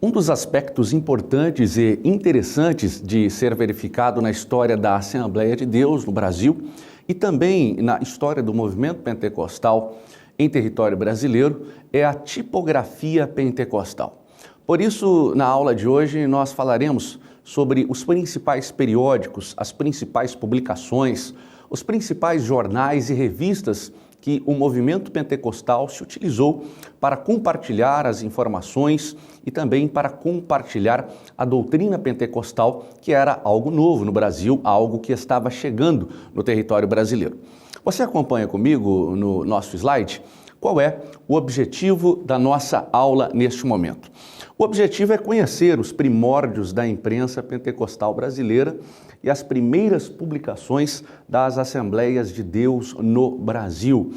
Um dos aspectos importantes e interessantes de ser verificado na história da Assembleia de Deus no Brasil e também na história do movimento pentecostal em território brasileiro é a tipografia pentecostal. Por isso, na aula de hoje, nós falaremos sobre os principais periódicos, as principais publicações, os principais jornais e revistas que o movimento pentecostal se utilizou para compartilhar as informações e também para compartilhar a doutrina pentecostal, que era algo novo no Brasil, algo que estava chegando no território brasileiro. Você acompanha comigo no nosso slide? Qual é o objetivo da nossa aula neste momento? O objetivo é conhecer os primórdios da imprensa pentecostal brasileira e as primeiras publicações das Assembleias de Deus no Brasil.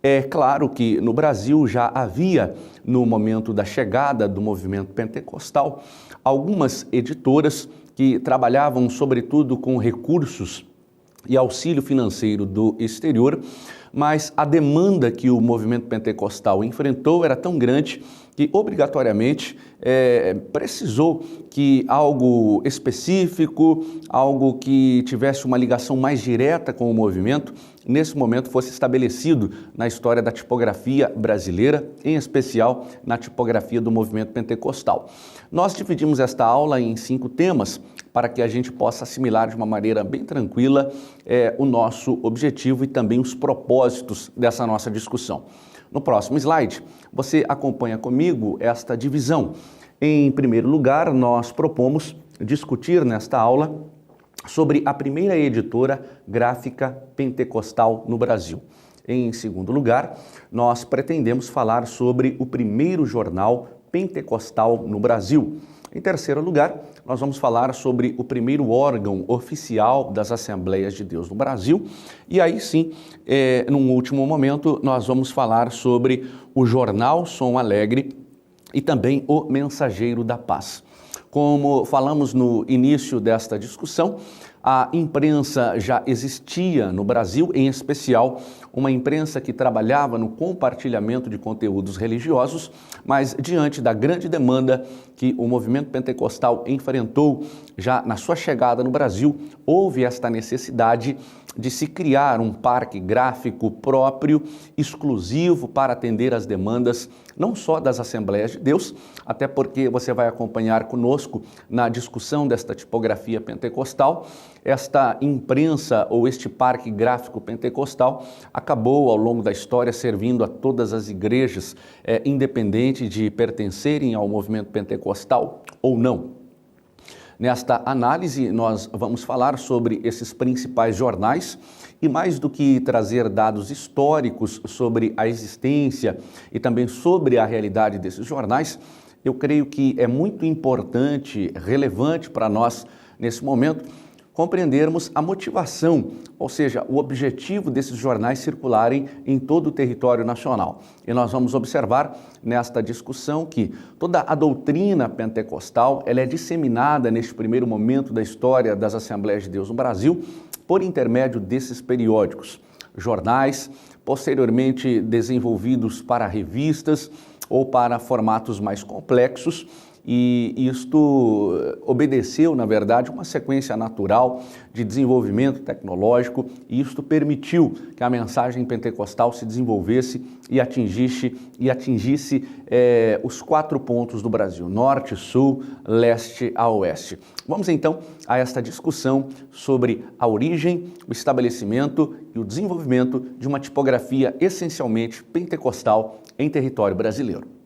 É claro que no Brasil já havia, no momento da chegada do movimento pentecostal, algumas editoras que trabalhavam sobretudo com recursos e auxílio financeiro do exterior, mas a demanda que o movimento pentecostal enfrentou era tão grande que obrigatoriamente precisou que algo específico, algo que tivesse uma ligação mais direta com o movimento, nesse momento fosse estabelecido na história da tipografia brasileira, em especial na tipografia do movimento pentecostal. Nós dividimos esta aula em 5 temas para que a gente possa assimilar de uma maneira bem tranquila o nosso objetivo e também os propósitos dessa nossa discussão. No próximo slide, você acompanha comigo esta divisão. Em primeiro lugar, nós propomos discutir nesta aula sobre a primeira editora gráfica pentecostal no Brasil. Em segundo lugar, nós pretendemos falar sobre o primeiro jornal pentecostal no Brasil. Em terceiro lugar, nós vamos falar sobre o primeiro órgão oficial das Assembleias de Deus no Brasil. E aí sim, num último momento, nós vamos falar sobre o jornal Som Alegre e também o Mensageiro da Paz. Como falamos no início desta discussão, a imprensa já existia no Brasil, em especial uma imprensa que trabalhava no compartilhamento de conteúdos religiosos, mas diante da grande demanda que o movimento pentecostal enfrentou já na sua chegada no Brasil, houve esta necessidade de se criar um parque gráfico próprio, exclusivo para atender às demandas não só das Assembleias de Deus, até porque você vai acompanhar conosco na discussão desta tipografia pentecostal. Esta imprensa ou este parque gráfico pentecostal acabou ao longo da história servindo a todas as igrejas, independente de pertencerem ao movimento pentecostal ou não. Nesta análise, nós vamos falar sobre esses principais jornais e, mais do que trazer dados históricos sobre a existência e também sobre a realidade desses jornais, eu creio que é muito importante, relevante para nós, nesse momento, compreendermos a motivação, ou seja, o objetivo desses jornais circularem em todo o território nacional. E nós vamos observar nesta discussão que toda a doutrina pentecostal ela é disseminada neste primeiro momento da história das Assembleias de Deus no Brasil por intermédio desses periódicos, jornais, posteriormente desenvolvidos para revistas ou para formatos mais complexos. E isto obedeceu, na verdade, uma sequência natural de desenvolvimento tecnológico e isto permitiu que a mensagem pentecostal se desenvolvesse e atingisse os 4 pontos do Brasil, norte, sul, leste a oeste. Vamos então a esta discussão sobre a origem, o estabelecimento e o desenvolvimento de uma tipografia essencialmente pentecostal em território brasileiro.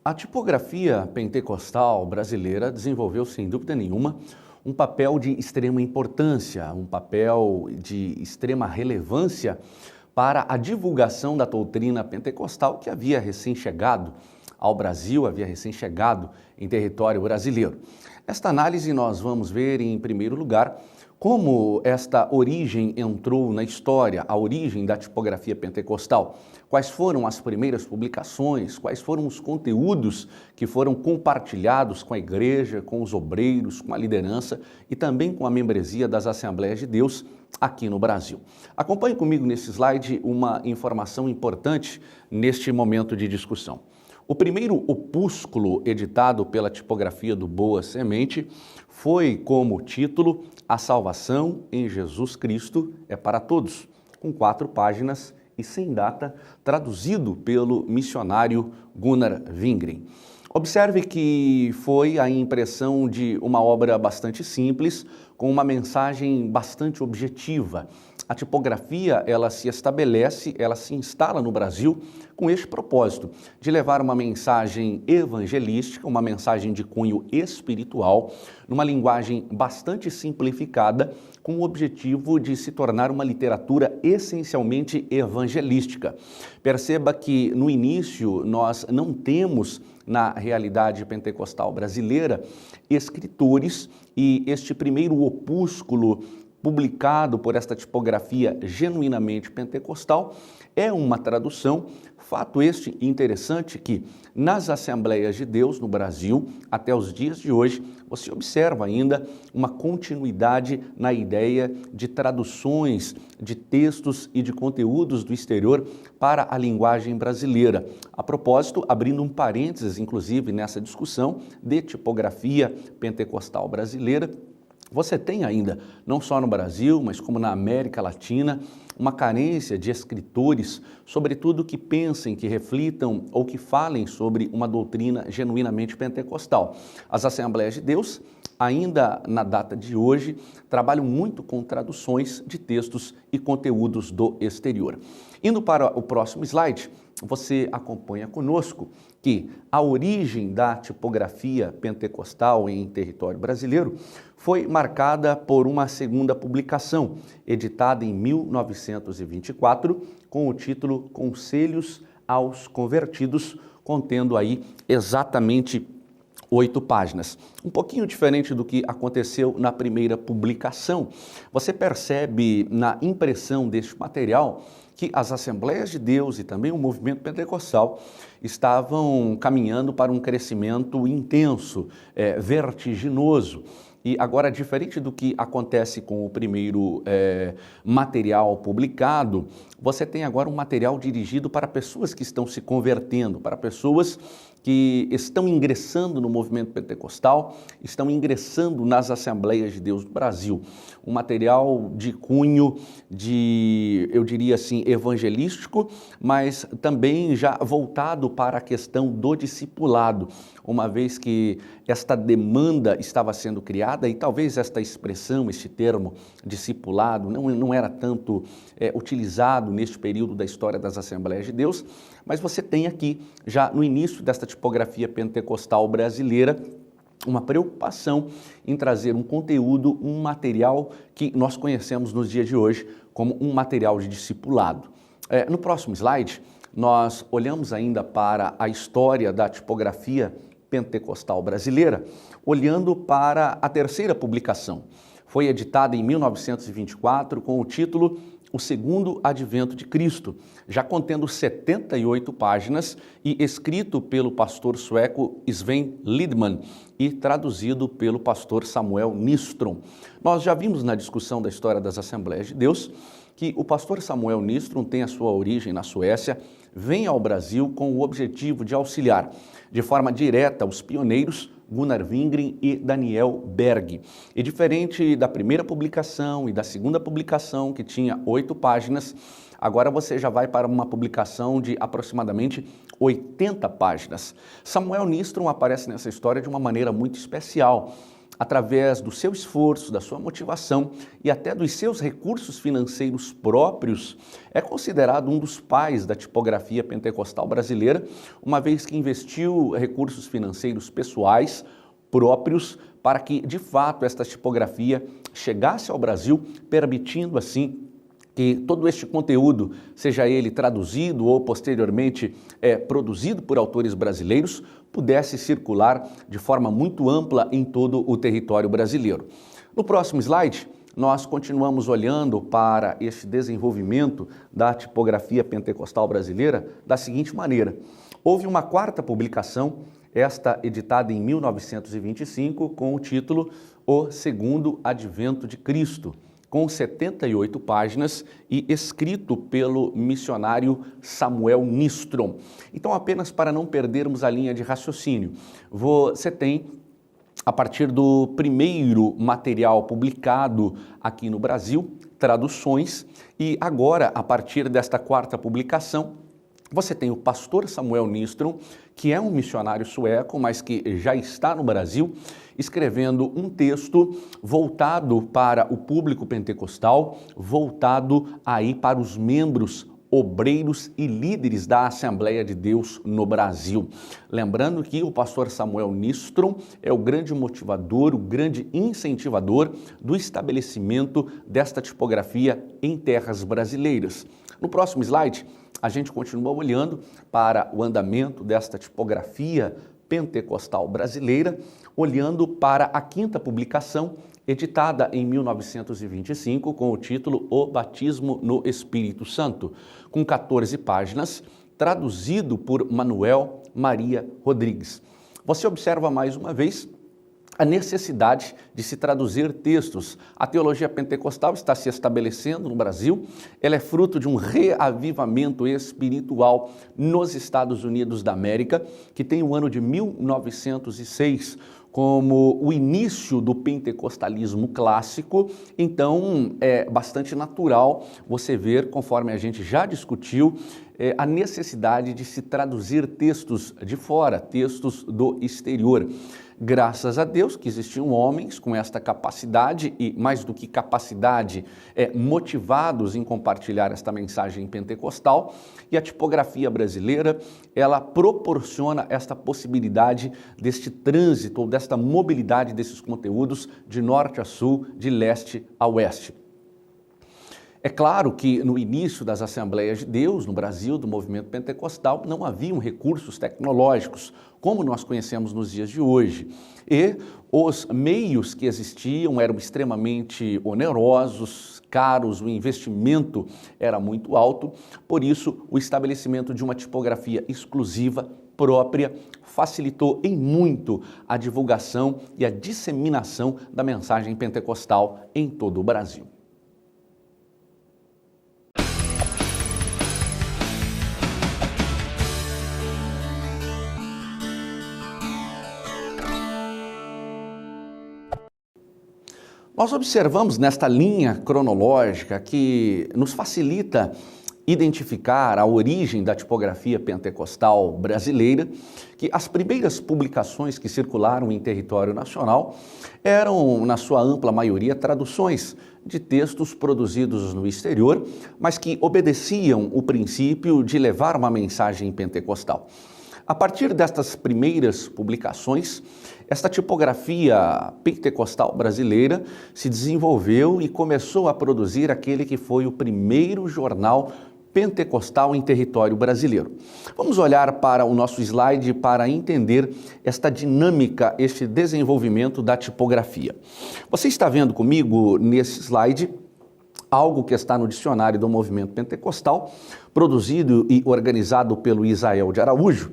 A tipografia pentecostal brasileira desenvolveu, sem dúvida nenhuma, um papel de extrema importância, um papel de extrema relevância para a divulgação da doutrina pentecostal que havia recém-chegado ao Brasil, havia recém-chegado em território brasileiro. Esta análise nós vamos ver, em primeiro lugar, Como esta origem entrou na história, a origem da tipografia pentecostal? Quais foram as primeiras publicações? Quais foram os conteúdos que foram compartilhados com a igreja, com os obreiros, com a liderança e também com a membresia das Assembleias de Deus aqui no Brasil? Acompanhe comigo nesse slide uma informação importante neste momento de discussão. O primeiro opúsculo editado pela tipografia do Boa Semente foi como título A Salvação em Jesus Cristo é para Todos, com 4 páginas e sem data, traduzido pelo missionário Gunnar Wingren. Observe que foi a impressão de uma obra bastante simples, com uma mensagem bastante objetiva. A tipografia, ela se estabelece, ela se instala no Brasil com este propósito, de levar uma mensagem evangelística, uma mensagem de cunho espiritual, numa linguagem bastante simplificada, com o objetivo de se tornar uma literatura essencialmente evangelística. Perceba que no início nós não temos na realidade pentecostal brasileira escritores, e este primeiro opúsculo publicado por esta tipografia genuinamente pentecostal é uma tradução. Fato este interessante que nas Assembleias de Deus no Brasil, até os dias de hoje, você observa ainda uma continuidade na ideia de traduções de textos e de conteúdos do exterior para a linguagem brasileira. A propósito, abrindo um parênteses, inclusive, nessa discussão de tipografia pentecostal brasileira, você tem ainda, não só no Brasil, mas como na América Latina, uma carência de escritores, sobretudo que pensem, que reflitam ou que falem sobre uma doutrina genuinamente pentecostal. As Assembleias de Deus, ainda na data de hoje, trabalham muito com traduções de textos e conteúdos do exterior. Indo para o próximo slide, você acompanha conosco que a origem da tipografia pentecostal em território brasileiro foi marcada por uma segunda publicação, editada em 1924, com o título Conselhos aos Convertidos, contendo aí exatamente 8 páginas. Um pouquinho diferente do que aconteceu na primeira publicação. Você percebe na impressão deste material que as Assembleias de Deus e também o movimento pentecostal estavam caminhando para um crescimento intenso, vertiginoso. E agora, diferente do que acontece com o primeiro material publicado, você tem agora um material dirigido para pessoas que estão se convertendo, para pessoas que estão ingressando no movimento pentecostal, estão ingressando nas Assembleias de Deus do Brasil. Um material de cunho, eu diria assim, evangelístico, mas também já voltado para a questão do discipulado, uma vez que esta demanda estava sendo criada e talvez esta expressão, este termo, discipulado, não era tanto utilizado neste período da história das Assembleias de Deus, mas você tem aqui, já no início desta tipografia pentecostal brasileira, uma preocupação em trazer um conteúdo, um material que nós conhecemos nos dias de hoje como um material de discipulado. No próximo slide, nós olhamos ainda para a história da tipografia pentecostal brasileira, olhando para a terceira publicação. Foi editada em 1924 com o título O Segundo Advento de Cristo, já contendo 78 páginas e escrito pelo pastor sueco Sven Lidman e traduzido pelo pastor Samuel Nistrom. Nós já vimos na discussão da história das Assembleias de Deus que o pastor Samuel Nistrom tem a sua origem na Suécia, vem ao Brasil com o objetivo de auxiliar de forma direta os pioneiros Gunnar Wingren e Daniel Berg. E diferente da primeira publicação e da segunda publicação, que tinha 8 páginas, agora você já vai para uma publicação de aproximadamente 80 páginas. Samuel Nistrom aparece nessa história de uma maneira muito especial, através do seu esforço, da sua motivação e até dos seus recursos financeiros próprios, é considerado um dos pais da tipografia pentecostal brasileira, uma vez que investiu recursos financeiros pessoais próprios para que, de fato, esta tipografia chegasse ao Brasil, permitindo assim que todo este conteúdo, seja ele traduzido ou posteriormente produzido por autores brasileiros, pudesse circular de forma muito ampla em todo o território brasileiro. No próximo slide, nós continuamos olhando para este desenvolvimento da tipografia pentecostal brasileira da seguinte maneira. Houve uma quarta publicação, esta editada em 1925, com o título O Segundo Advento de Cristo, com 78 páginas e escrito pelo missionário Samuel Nistrom. Então, apenas para não perdermos a linha de raciocínio, você tem, a partir do primeiro material publicado aqui no Brasil, traduções, e agora, a partir desta quarta publicação, você tem o pastor Samuel Nistrom, que é um missionário sueco, mas que já está no Brasil, escrevendo um texto voltado para o público pentecostal, voltado aí para os membros, obreiros e líderes da Assembleia de Deus no Brasil. Lembrando que o pastor Samuel Nistrom é o grande motivador, o grande incentivador do estabelecimento desta tipografia em terras brasileiras. No próximo slide, a gente continua olhando para o andamento desta tipografia pentecostal brasileira, olhando para a quinta publicação, editada em 1925, com o título O Batismo no Espírito Santo, com 14 páginas, traduzido por Manuel Maria Rodrigues. Você observa mais uma vez a necessidade de se traduzir textos. A teologia pentecostal está se estabelecendo no Brasil, ela é fruto de um reavivamento espiritual nos Estados Unidos da América, que tem o ano de 1906 como o início do pentecostalismo clássico. Então é bastante natural você ver, conforme a gente já discutiu, a necessidade de se traduzir textos de fora, textos do exterior. Graças a Deus que existiam homens com esta capacidade e, mais do que capacidade, motivados em compartilhar esta mensagem pentecostal, e a tipografia brasileira, ela proporciona esta possibilidade deste trânsito ou desta mobilidade desses conteúdos de norte a sul, de leste a oeste. É claro que no início das Assembleias de Deus, no Brasil, do movimento pentecostal, não haviam recursos tecnológicos, como nós conhecemos nos dias de hoje. E os meios que existiam eram extremamente onerosos, caros, o investimento era muito alto, por isso o estabelecimento de uma tipografia exclusiva, própria, facilitou em muito a divulgação e a disseminação da mensagem pentecostal em todo o Brasil. Nós observamos nesta linha cronológica que nos facilita identificar a origem da tipografia pentecostal brasileira, que as primeiras publicações que circularam em território nacional eram, na sua ampla maioria, traduções de textos produzidos no exterior, mas que obedeciam o princípio de levar uma mensagem pentecostal. A partir destas primeiras publicações, esta tipografia pentecostal brasileira se desenvolveu e começou a produzir aquele que foi o primeiro jornal pentecostal em território brasileiro. Vamos olhar para o nosso slide para entender esta dinâmica, este desenvolvimento da tipografia. Você está vendo comigo nesse slide algo que está no dicionário do movimento pentecostal, produzido e organizado pelo Isael de Araújo,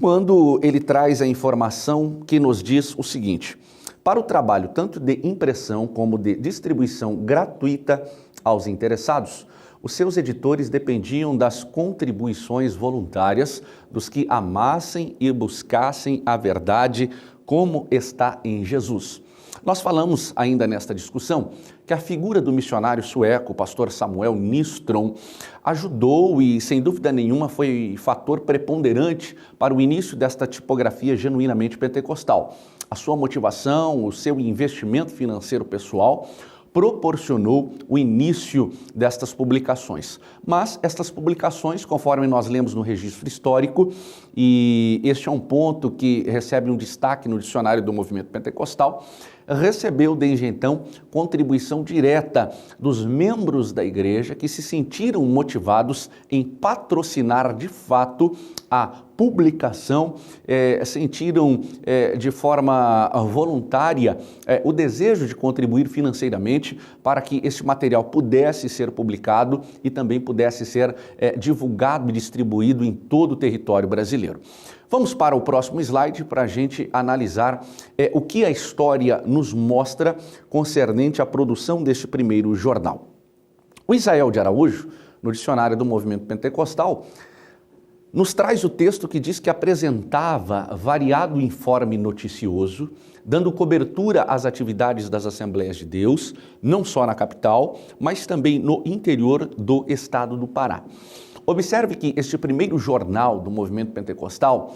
quando ele traz a informação que nos diz o seguinte: para o trabalho tanto de impressão como de distribuição gratuita aos interessados, os seus editores dependiam das contribuições voluntárias dos que amassem e buscassem a verdade como está em Jesus. Nós falamos ainda nesta discussão que a figura do missionário sueco, o pastor Samuel Nistrom, ajudou e, sem dúvida nenhuma, foi fator preponderante para o início desta tipografia genuinamente pentecostal. A sua motivação, o seu investimento financeiro pessoal proporcionou o início destas publicações. Mas estas publicações, conforme nós lemos no registro histórico, e este é um ponto que recebe um destaque no dicionário do movimento pentecostal, recebeu desde então contribuição direta dos membros da igreja que se sentiram motivados em patrocinar de fato a publicação, sentiram de forma voluntária o desejo de contribuir financeiramente para que esse material pudesse ser publicado e também pudesse ser divulgado e distribuído em todo o território brasileiro. Vamos para o próximo slide para a gente analisar o que a história nos mostra concernente à produção deste primeiro jornal. O Isael de Araújo, no dicionário do Movimento Pentecostal, nos traz o texto que diz que apresentava variado informe noticioso, dando cobertura às atividades das Assembleias de Deus, não só na capital, mas também no interior do estado do Pará. Observe que este primeiro jornal do Movimento Pentecostal,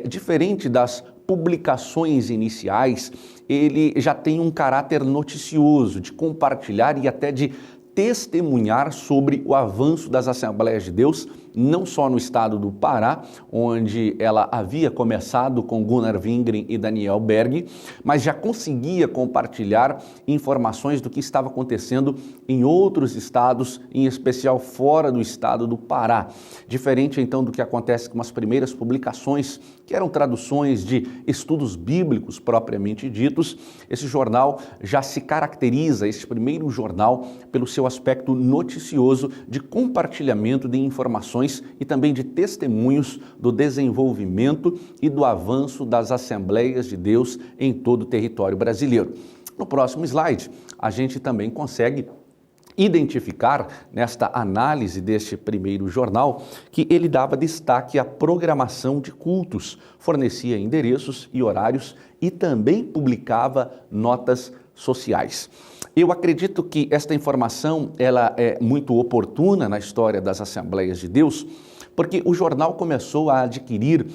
diferente das publicações iniciais, ele já tem um caráter noticioso, de compartilhar e até de testemunhar sobre o avanço das Assembleias de Deus, não só no estado do Pará, onde ela havia começado com Gunnar Wingren e Daniel Berg, mas já conseguia compartilhar informações do que estava acontecendo em outros estados, em especial fora do estado do Pará. Diferente então do que acontece com as primeiras publicações, que eram traduções de estudos bíblicos propriamente ditos, esse jornal já se caracteriza, esse primeiro jornal, pelo seu aspecto noticioso de compartilhamento de informações e também de testemunhos do desenvolvimento e do avanço das Assembleias de Deus em todo o território brasileiro. No próximo slide, a gente também consegue identificar, nesta análise deste primeiro jornal, que ele dava destaque à programação de cultos, fornecia endereços e horários e também publicava notas sociais. Eu acredito que esta informação ela é muito oportuna na história das Assembleias de Deus, porque o jornal começou a adquirir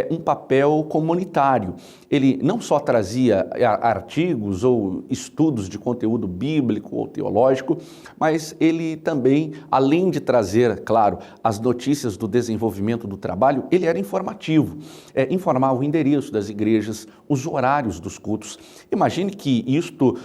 um papel comunitário. Ele não só trazia artigos ou estudos de conteúdo bíblico ou teológico, mas ele também, além de trazer, claro, as notícias do desenvolvimento do trabalho, ele era informativo. Informava o endereço das igrejas, os horários dos cultos. Imagine que isto,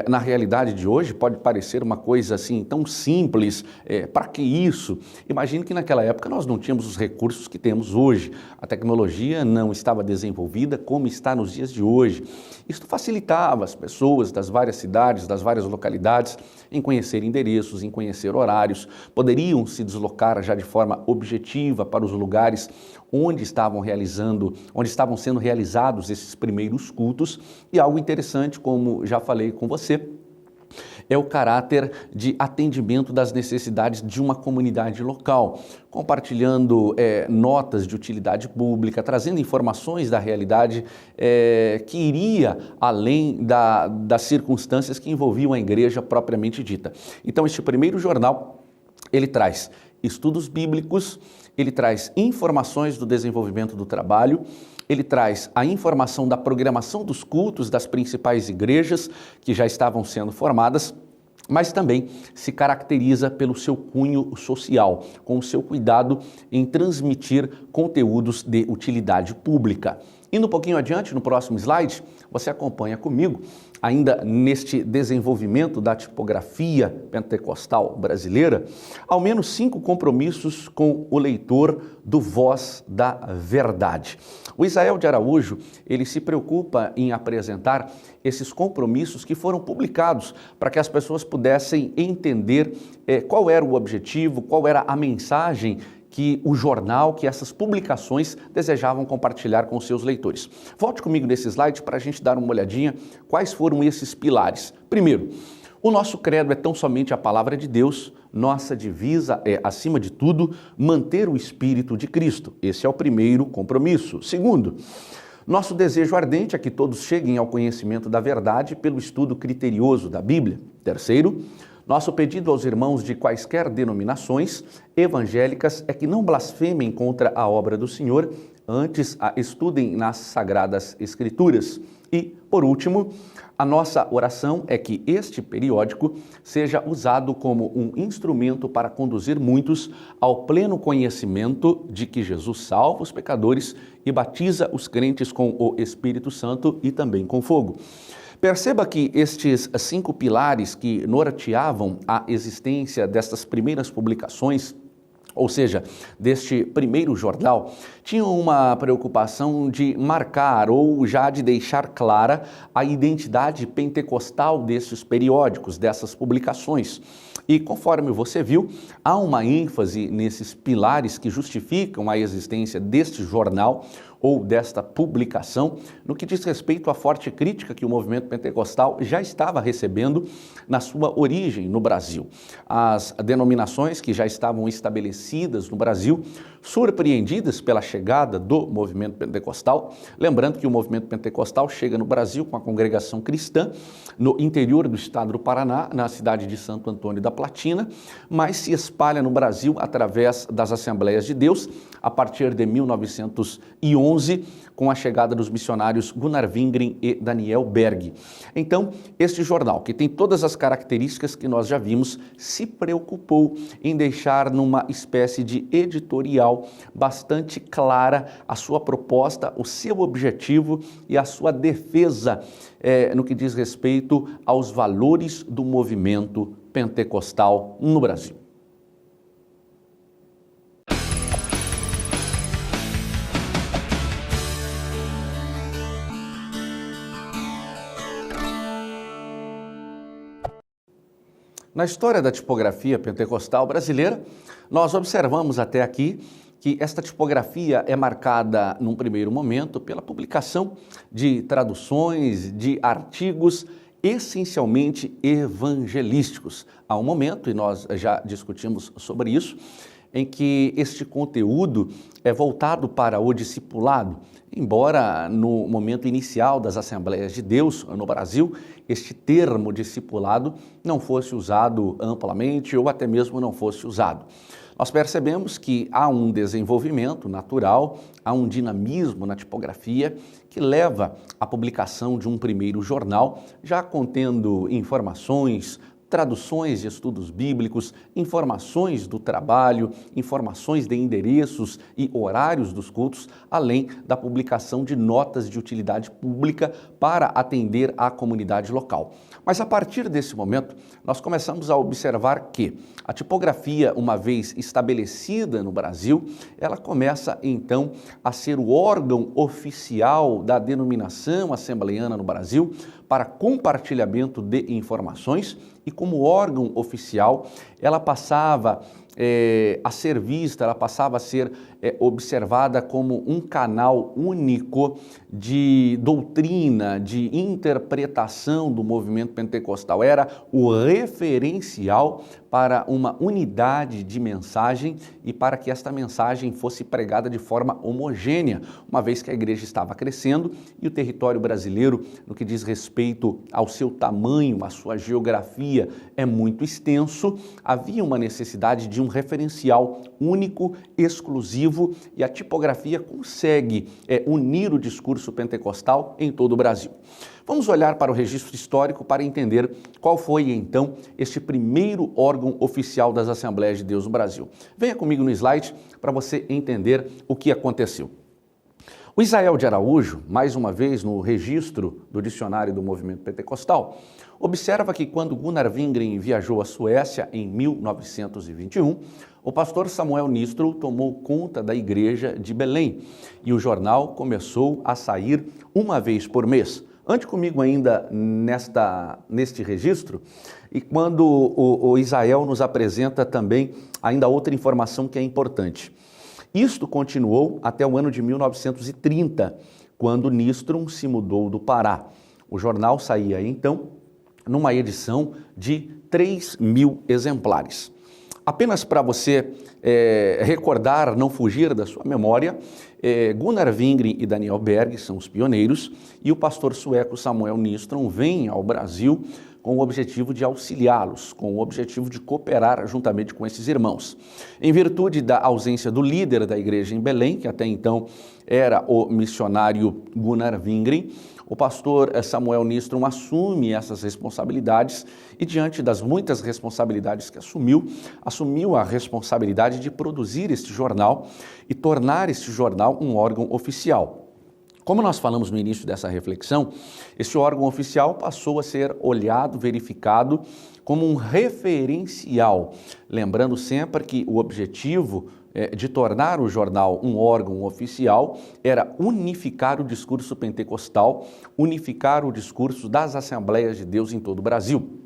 na realidade de hoje, pode parecer uma coisa assim tão simples. Para que isso? Imagine que naquela época nós não tínhamos os recursos que temos hoje. A tecnologia não estava desenvolvida como está nos dias de hoje. Isto facilitava as pessoas das várias cidades, das várias localidades, em conhecer endereços, em conhecer horários, poderiam se deslocar já de forma objetiva para os lugares onde estavam sendo realizados esses primeiros cultos. E algo interessante, como já falei com você, é o caráter de atendimento das necessidades de uma comunidade local, compartilhando notas de utilidade pública, trazendo informações da realidade que iria além das circunstâncias que envolviam a igreja propriamente dita. Então, este primeiro jornal, ele traz estudos bíblicos, ele traz informações do desenvolvimento do trabalho, ele traz a informação da programação dos cultos das principais igrejas que já estavam sendo formadas, mas também se caracteriza pelo seu cunho social, com o seu cuidado em transmitir conteúdos de utilidade pública. Indo um pouquinho adiante, no próximo slide, você acompanha comigo, ainda neste desenvolvimento da tipografia pentecostal brasileira, ao menos 5 compromissos com o leitor do Voz da Verdade. O Isael de Araújo, ele se preocupa em apresentar esses compromissos que foram publicados para que as pessoas pudessem entender qual era o objetivo, qual era a mensagem que o jornal, que essas publicações desejavam compartilhar com seus leitores. Volte comigo nesse slide para a gente dar uma olhadinha quais foram esses pilares. Primeiro, o nosso credo é tão somente a palavra de Deus, nossa divisa é, acima de tudo, manter o Espírito de Cristo. Esse é o primeiro compromisso. Segundo, nosso desejo ardente é que todos cheguem ao conhecimento da verdade pelo estudo criterioso da Bíblia. Terceiro, nosso pedido aos irmãos de quaisquer denominações evangélicas é que não blasfemem contra a obra do Senhor, antes a estudem nas Sagradas Escrituras. E, por último, a nossa oração é que este periódico seja usado como um instrumento para conduzir muitos ao pleno conhecimento de que Jesus salva os pecadores e batiza os crentes com o Espírito Santo e também com fogo. Perceba que estes 5 pilares que norteavam a existência destas primeiras publicações, ou seja, deste primeiro jornal, tinham uma preocupação de marcar ou já de deixar clara a identidade pentecostal desses periódicos, dessas publicações. E conforme você viu, há uma ênfase nesses pilares que justificam a existência deste jornal ou desta publicação, no que diz respeito à forte crítica que o movimento pentecostal já estava recebendo na sua origem no Brasil. As denominações que já estavam estabelecidas no Brasil, surpreendidas pela chegada do movimento pentecostal, lembrando que o movimento pentecostal chega no Brasil com a congregação cristã no interior do estado do Paraná, na cidade de Santo Antônio da Platina, mas se espalha no Brasil através das Assembleias de Deus a partir de 1911, com a chegada dos missionários Gunnar Wingren e Daniel Berg. Então, este jornal, que tem todas as características que nós já vimos, se preocupou em deixar numa espécie de editorial bastante clara a sua proposta, o seu objetivo e a sua defesa no que diz respeito aos valores do movimento pentecostal no Brasil. Na história da tipografia pentecostal brasileira, nós observamos até aqui que esta tipografia é marcada, num primeiro momento, pela publicação de traduções, de artigos essencialmente evangelísticos. Há um momento, e nós já discutimos sobre isso, em que este conteúdo é voltado para o discipulado, embora no momento inicial das Assembleias de Deus no Brasil, este termo discipulado não fosse usado amplamente ou até mesmo não fosse usado. Nós percebemos que há um desenvolvimento natural, há um dinamismo na tipografia que leva à publicação de um primeiro jornal, já contendo informações, traduções de estudos bíblicos, informações do trabalho, informações de endereços e horários dos cultos, além da publicação de notas de utilidade pública para atender à comunidade local. Mas a partir desse momento, nós começamos a observar que a tipografia, uma vez estabelecida no Brasil, ela começa então a ser o órgão oficial da denominação assembleiana no Brasil para compartilhamento de informações e como órgão oficial ela passava a ser vista, ela passava a ser observada como um canal único de doutrina, de interpretação do movimento pentecostal. Era o referencial para uma unidade de mensagem e para que esta mensagem fosse pregada de forma homogênea, uma vez que a igreja estava crescendo e o território brasileiro, no que diz respeito ao seu tamanho, à sua geografia, é muito extenso, havia uma necessidade de um referencial único, exclusivo, e a tipografia consegue unir o discurso pentecostal em todo o Brasil. Vamos olhar para o registro histórico para entender qual foi, então, este primeiro órgão oficial das Assembleias de Deus no Brasil. Venha comigo no slide para você entender o que aconteceu. O Isael de Araújo, mais uma vez no registro do dicionário do movimento pentecostal, observa que quando Gunnar Wingren viajou à Suécia em 1921, o pastor Samuel Nistro tomou conta da igreja de Belém e o jornal começou a sair uma vez por mês. Ande comigo ainda neste registro e quando o Isael nos apresenta também ainda outra informação que é importante. Isto continuou até o ano de 1930, quando Nistro se mudou do Pará. O jornal saía então numa edição de 3.000 exemplares. Apenas para você recordar, não fugir da sua memória, Gunnar Wingren e Daniel Berg são os pioneiros e o pastor sueco Samuel Nistro vem ao Brasil com o objetivo de auxiliá-los, com o objetivo de cooperar juntamente com esses irmãos. Em virtude da ausência do líder da igreja em Belém, que até então era o missionário Gunnar Wingren, o pastor Samuel Nistro assume essas responsabilidades e, diante das muitas responsabilidades que assumiu a responsabilidade de produzir este jornal e tornar este jornal um órgão oficial. Como nós falamos no início dessa reflexão, esse órgão oficial passou a ser olhado, verificado como um referencial, lembrando sempre que o objetivo de tornar o jornal um órgão oficial era unificar o discurso pentecostal, unificar o discurso das Assembleias de Deus em todo o Brasil.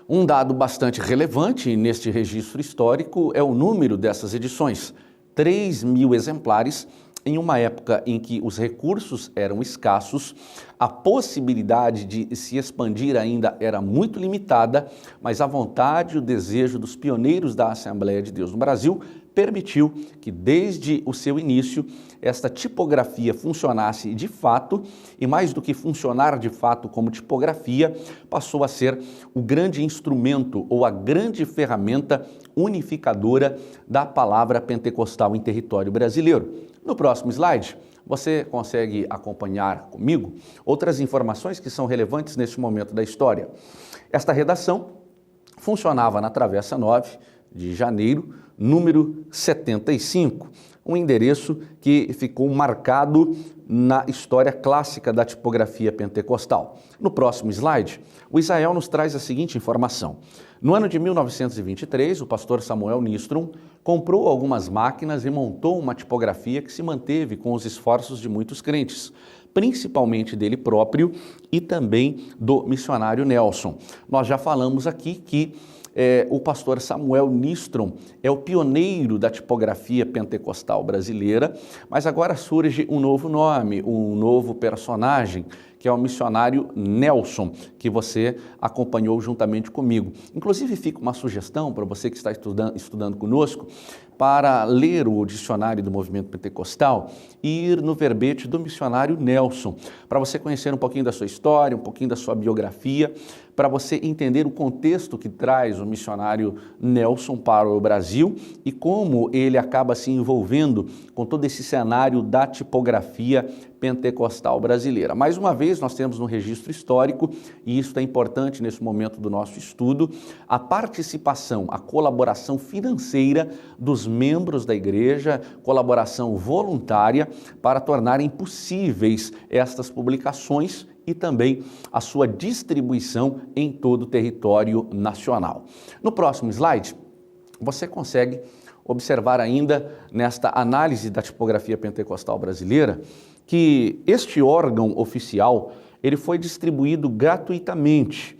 Um dado bastante relevante neste registro histórico é o número dessas edições, 3.000 exemplares, em uma época em que os recursos eram escassos, a possibilidade de se expandir ainda era muito limitada, mas a vontade e o desejo dos pioneiros da Assembleia de Deus no Brasil permitiu que desde o seu início esta tipografia funcionasse de fato e mais do que funcionar de fato como tipografia, passou a ser o grande instrumento ou a grande ferramenta unificadora da palavra pentecostal em território brasileiro. No próximo slide, você consegue acompanhar comigo outras informações que são relevantes neste momento da história. Esta redação funcionava na Travessa 9 de Janeiro, número 75, um endereço que ficou marcado na história clássica da tipografia pentecostal. No próximo slide, o Israel nos traz a seguinte informação. No ano de 1923, o pastor Samuel Nistrom comprou algumas máquinas e montou uma tipografia que se manteve com os esforços de muitos crentes, principalmente dele próprio e também do missionário Nelson. Nós já falamos aqui que o pastor Samuel Nistrom é o pioneiro da tipografia pentecostal brasileira, mas agora surge um novo nome, um novo personagem, que é o missionário Nelson, que você acompanhou juntamente comigo. Inclusive, fica uma sugestão para você que está estudando conosco, para ler o dicionário do movimento pentecostal e ir no verbete do missionário Nelson, para você conhecer um pouquinho da sua história, um pouquinho da sua biografia, para você entender o contexto que traz o missionário Nelson para o Brasil e como ele acaba se envolvendo com todo esse cenário da tipografia pentecostal brasileira. Mais uma vez, nós temos um registro histórico, e isso é importante nesse momento do nosso estudo, a participação, a colaboração financeira dos membros da igreja, colaboração voluntária para tornarem possíveis estas publicações e também a sua distribuição em todo o território nacional. No próximo slide, você consegue observar ainda nesta análise da tipografia pentecostal brasileira que este órgão oficial ele foi distribuído gratuitamente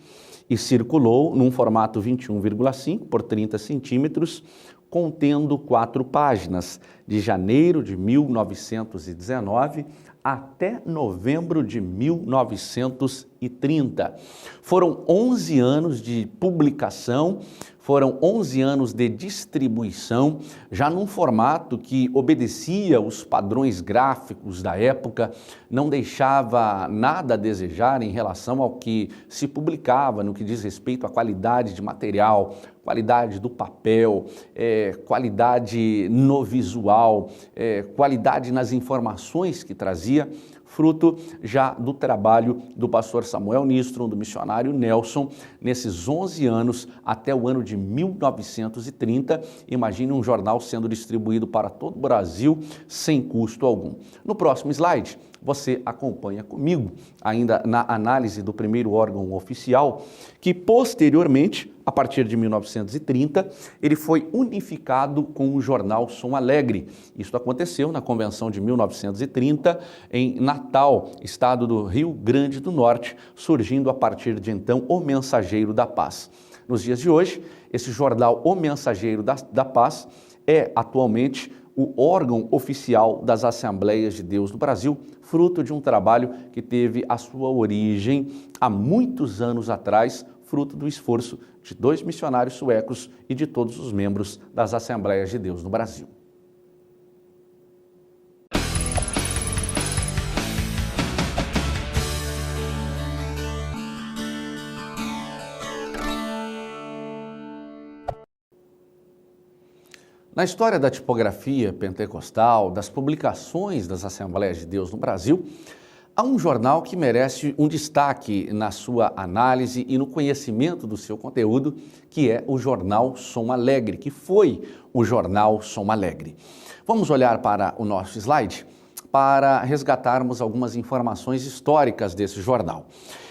e circulou num formato 21,5 por 30 centímetros, contendo 4 páginas, de janeiro de 1919 até novembro de 1930. Foram 11 anos de publicação, foram 11 anos de distribuição, já num formato que obedecia os padrões gráficos da época, não deixava nada a desejar em relação ao que se publicava no que diz respeito à qualidade de material, qualidade do papel, qualidade no visual, qualidade nas informações que trazia, fruto já do trabalho do pastor Samuel Nistrom, do missionário Nelson, nesses 11 anos até o ano de 1930. Imagine um jornal sendo distribuído para todo o Brasil sem custo algum. No próximo slide, você acompanha comigo, ainda na análise do primeiro órgão oficial, que posteriormente, a partir de 1930, ele foi unificado com o jornal Som Alegre. Isso aconteceu na Convenção de 1930, em Natal, estado do Rio Grande do Norte, surgindo a partir de então o Mensageiro da Paz. Nos dias de hoje, esse jornal O Mensageiro da Paz é atualmente o órgão oficial das Assembleias de Deus no Brasil, fruto de um trabalho que teve a sua origem há muitos anos atrás, fruto do esforço de 2 missionários suecos e de todos os membros das Assembleias de Deus no Brasil. Na história da tipografia pentecostal, das publicações das Assembleias de Deus no Brasil, há um jornal que merece um destaque na sua análise e no conhecimento do seu conteúdo, que é o jornal Som Alegre, que foi o jornal Som Alegre. Vamos olhar para o nosso slide para resgatarmos algumas informações históricas desse jornal.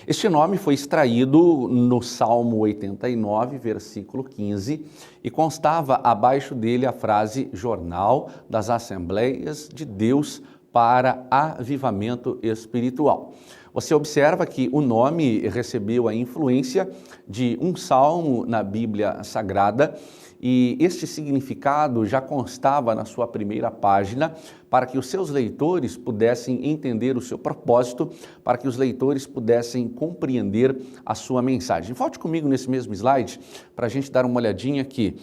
Este nome foi extraído no Salmo 89, versículo 15, e constava abaixo dele a frase Jornal das Assembleias de Deus para Avivamento Espiritual. Você observa que o nome recebeu a influência de um salmo na Bíblia Sagrada, e este significado já constava na sua primeira página para que os seus leitores pudessem entender o seu propósito, para que os leitores pudessem compreender a sua mensagem. Volte comigo nesse mesmo slide para a gente dar uma olhadinha aqui.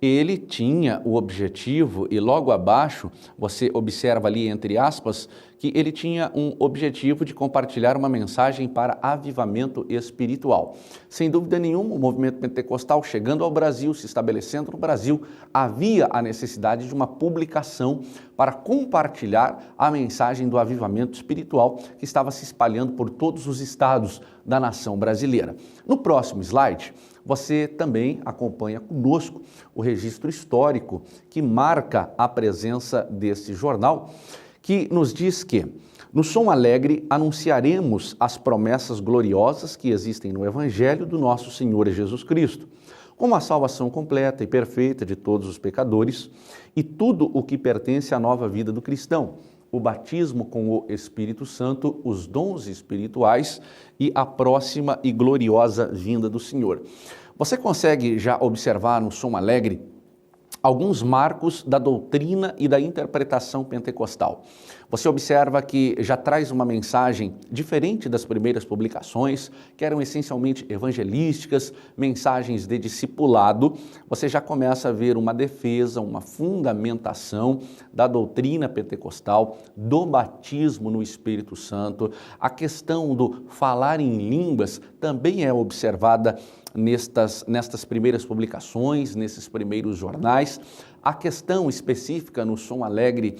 Ele tinha o objetivo, e logo abaixo você observa ali entre aspas, que ele tinha um objetivo de compartilhar uma mensagem para avivamento espiritual. Sem dúvida nenhuma, o movimento pentecostal chegando ao Brasil, se estabelecendo no Brasil, havia a necessidade de uma publicação para compartilhar a mensagem do avivamento espiritual que estava se espalhando por todos os estados da nação brasileira. No próximo slide, você também acompanha conosco o registro histórico que marca a presença desse jornal, que nos diz que, no Som Alegre, anunciaremos as promessas gloriosas que existem no Evangelho do nosso Senhor Jesus Cristo, como a salvação completa e perfeita de todos os pecadores e tudo o que pertence à nova vida do cristão, o batismo com o Espírito Santo, os dons espirituais e a próxima e gloriosa vinda do Senhor. Você consegue já observar no Som Alegre alguns marcos da doutrina e da interpretação pentecostal. Você observa que já traz uma mensagem diferente das primeiras publicações, que eram essencialmente evangelísticas, mensagens de discipulado. Você já começa a ver uma defesa, uma fundamentação da doutrina pentecostal, do batismo no Espírito Santo. A questão do falar em línguas também é observada nestas primeiras publicações, nesses primeiros jornais. A questão específica no Som Alegre,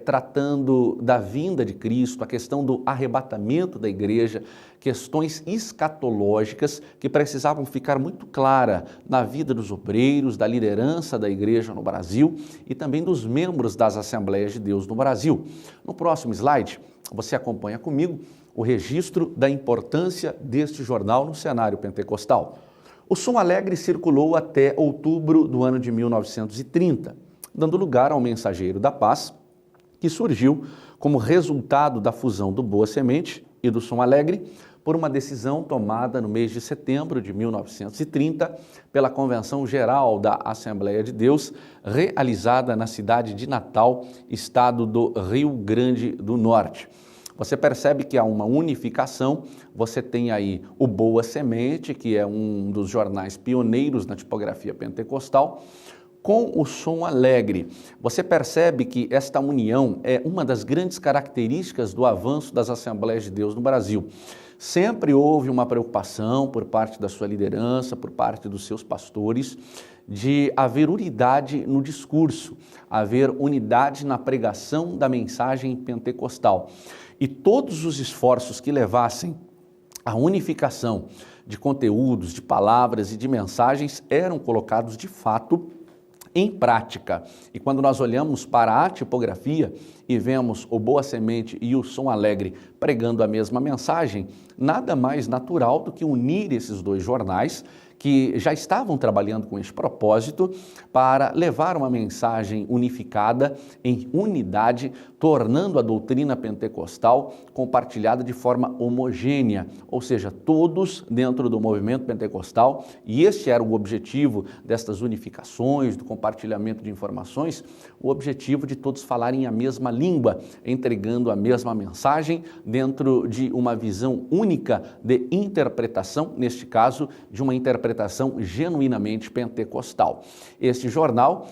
tratando da vinda de Cristo, a questão do arrebatamento da igreja, questões escatológicas que precisavam ficar muito clara na vida dos obreiros, da liderança da igreja no Brasil e também dos membros das Assembleias de Deus no Brasil. No próximo slide, você acompanha comigo o registro da importância deste jornal no cenário pentecostal. O Som Alegre circulou até outubro do ano de 1930, dando lugar ao Mensageiro da Paz, que surgiu como resultado da fusão do Boa Semente e do Som Alegre por uma decisão tomada no mês de setembro de 1930 pela Convenção Geral da Assembleia de Deus, realizada na cidade de Natal, estado do Rio Grande do Norte. Você percebe que há uma unificação, você tem aí o Boa Semente, que é um dos jornais pioneiros na tipografia pentecostal, com o Som Alegre. Você percebe que esta união é uma das grandes características do avanço das Assembleias de Deus no Brasil. Sempre houve uma preocupação por parte da sua liderança, por parte dos seus pastores, de haver unidade no discurso, haver unidade na pregação da mensagem pentecostal. E todos os esforços que levassem à unificação de conteúdos, de palavras e de mensagens eram colocados de fato em prática. E quando nós olhamos para a tipografia e vemos o Boa Semente e o Som Alegre pregando a mesma mensagem, nada mais natural do que unir esses dois jornais que já estavam trabalhando com esse propósito para levar uma mensagem unificada em unidade, tornando a doutrina pentecostal compartilhada de forma homogênea, ou seja, todos dentro do movimento pentecostal, e este era o objetivo destas unificações, do compartilhamento de informações, o objetivo de todos falarem a mesma língua, entregando a mesma mensagem dentro de uma visão única de interpretação, neste caso, de uma interpretação genuinamente pentecostal. Este jornal,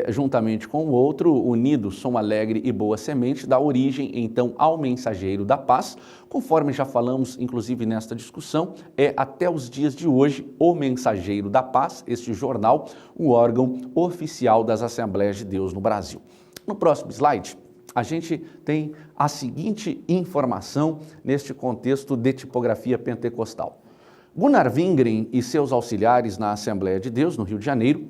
juntamente com o outro, unido, Som Alegre e Boa Semente, dá origem então ao Mensageiro da Paz, conforme já falamos inclusive nesta discussão, é até os dias de hoje o Mensageiro da Paz, este jornal, o órgão oficial das Assembleias de Deus no Brasil. No próximo slide, a gente tem a seguinte informação neste contexto de tipografia pentecostal. Gunnar Wingren e seus auxiliares na Assembleia de Deus, no Rio de Janeiro,